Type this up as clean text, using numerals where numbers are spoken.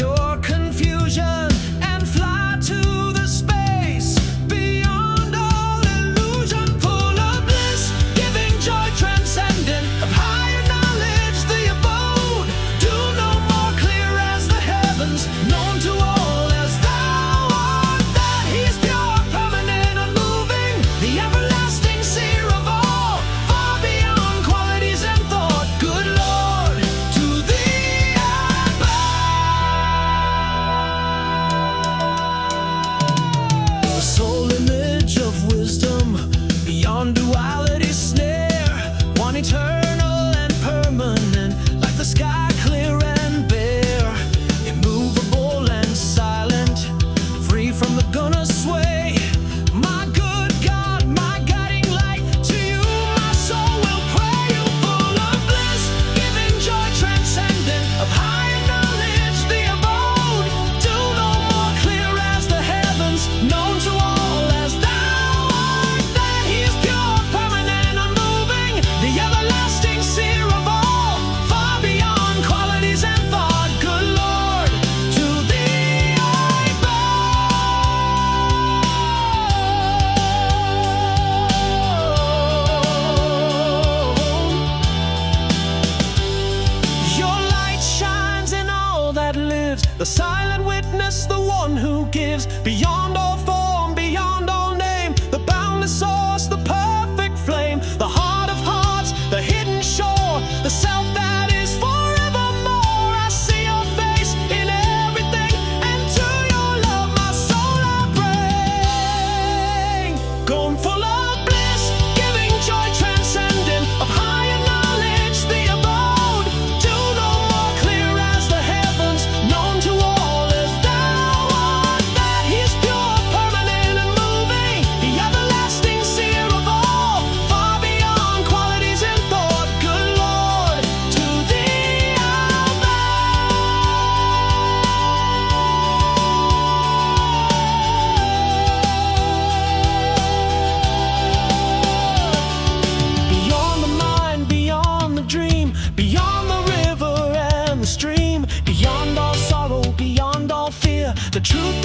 your confusion and fly to the space beyond all illusion, full of bliss, giving joy transcendent of higher knowledge, the abode, do no more clear as the heavens, known to all as thou art, that he's pure, permanent, unmoving, the everlasting seer of all, far beyond qualities and thought. Good Lord, to thee I bow. The sole image of wisdom, beyond duality's snare, one eternal and permanent, like the sky, clear and bare, immovable and silent, free from the gonna sway. My good God, my guiding light, to you my soul will pray. You full of bliss, giving joy transcendent of higher knowledge, the abode, do no more clear as the heavens, known to all as thou art, that he is pure, permanent, unmoving, the everlasting seer of all, far beyond qualities and thought. Good Lord, to thee I bow. Your light shines in all that lives, the silent witness, the one who gives, beyond all form, beyond all name, the boundless source, the perfect flame, the heart of hearts, the hidden shore, the self that is forevermore. I see your face in everything, and to your love my soul I bring. Gone full of bliss, giving joy transcendent of higher knowledge, the abode, do no more clear as the heavens, known to all as thou art, that he is pure, permanent, and moving, the everlasting seer of all, far beyond qualities and thought. Good Lord, to thee I'll bow. Beyond the mind, beyond the dream, beyond the river and the stream, beyond all sorrow, beyond all fear, the truth